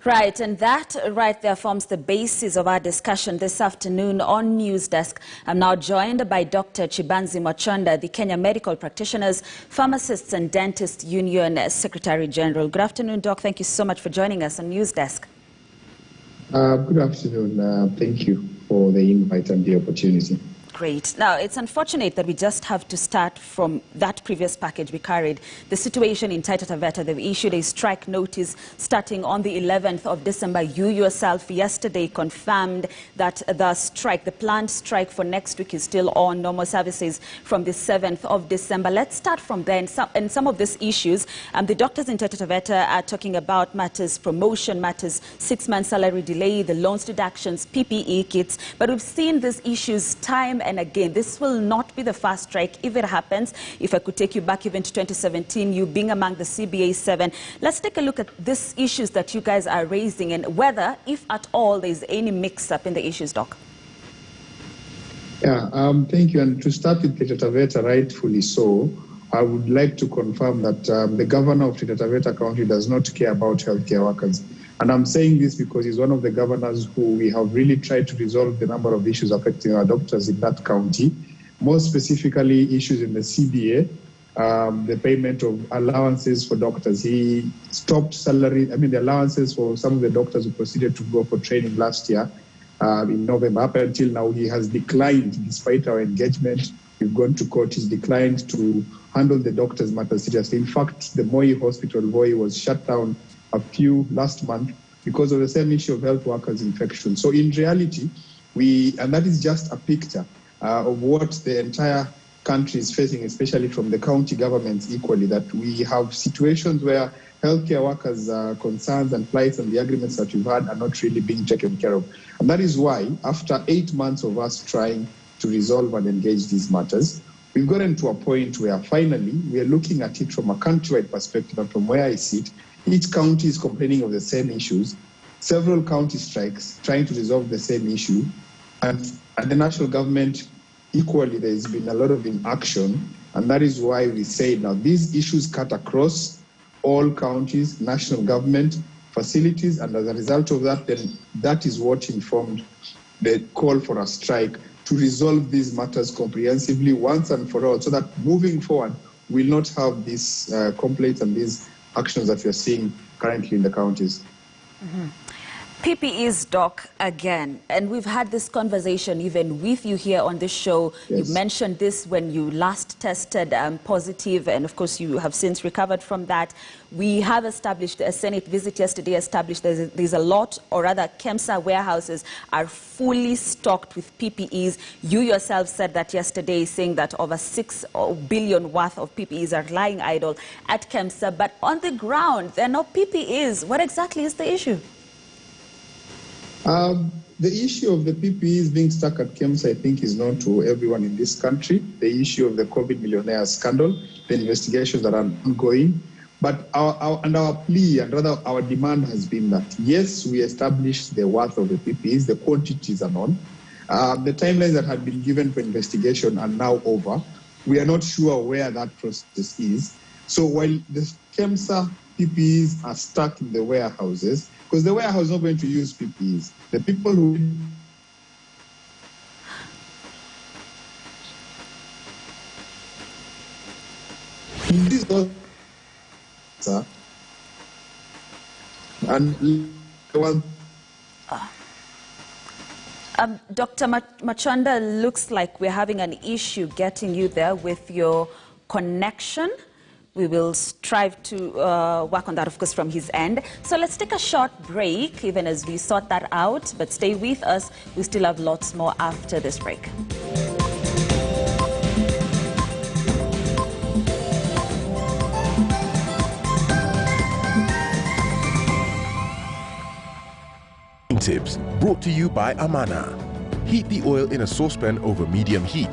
Right, and that right there forms the basis of our discussion this afternoon on News Desk. I'm now joined by Dr. Chibanzi Mwachonda, the Kenya Medical Practitioners, Pharmacists and Dentists Union Secretary General. Good afternoon, Doc. Thank you so much for joining us on News Desk. Good afternoon. Thank you for the invite and the opportunity. Great. Now, it's unfortunate that we just have to start from that previous package we carried. The situation in Taita Taveta, they've issued a strike notice starting on the 11th of December. You yourself yesterday confirmed that the planned strike for next week is still on, normal services from the 7th of December. Let's start from there. And some of these issues, the doctors in Taita Taveta are talking about matters, promotion matters, 6-month salary delay, the loans deductions, PPE kits. But we've seen these issues time and again. This will not be the first strike if it happens. If I could take you back even to 2017, you being among the CBA 7. Let's take a look at these issues that you guys are raising and whether, if at all, there's any mix-up in the issues, Doc. Yeah, thank you. And to start with Taita Taveta, rightfully so, I would like to confirm that the governor of Taita Taveta County does not care about healthcare workers. And I'm saying this because he's one of the governors who we have really tried to resolve the number of issues affecting our doctors in that county, more specifically issues in the CBA, the payment of allowances for doctors. He stopped the allowances for some of the doctors who proceeded to go for training last year in November. Up until now, he has declined, despite our engagement. We've gone to court. He's declined to handle the doctors' matters seriously. In fact, the Moi Hospital, Voi, was shut down last month because of the same issue of health workers' infection. So in reality, and that is just a picture of what the entire country is facing, especially from the county governments equally, that we have situations where healthcare workers' concerns and plights and the agreements that we've had are not really being taken care of. And that is why, after 8 months of us trying to resolve and engage these matters, we've gotten to a point where finally we are looking at it from a countrywide perspective, and from where I sit, each county is complaining of the same issues, several county strikes trying to resolve the same issue, and at the national government, equally, there's been a lot of inaction, and that is why we say now these issues cut across all counties, national government, facilities, and as a result of that, then that is what informed the call for a strike to resolve these matters comprehensively once and for all, so that moving forward, we'll not have these complaints and these actions that we are seeing currently in the counties. PPEs, Doc, again, and we've had this conversation even with you here on this show. Yes. You mentioned this when you last tested positive, and of course you have since recovered from that. We have established, a Senate visit yesterday established there's a lot, or rather KEMSA warehouses are fully stocked with PPEs. You yourself said that yesterday, saying that over 6 billion worth of PPEs are lying idle at KEMSA, but on the ground, there are no PPEs. What exactly is the issue? The issue of the PPEs being stuck at KEMSA, I think, is known to everyone in this country. The issue of the COVID millionaire scandal, the investigations that are ongoing. But our plea, and rather our demand, has been that, yes, we establish the worth of the PPEs, the quantities are known. The timelines that had been given for investigation are now over. We are not sure where that process is. So while the KEMSA PPEs are stuck in the warehouses, because the warehouse is not going to use PPEs. The people who... Dr. Mwachonda, looks like we're having an issue getting you there with your connection. We will strive to work on that, of course, from his end. So let's take a short break, even as we sort that out. But stay with us. We still have lots more after this break. Tips brought to you by Amana. Heat the oil in a saucepan over medium heat.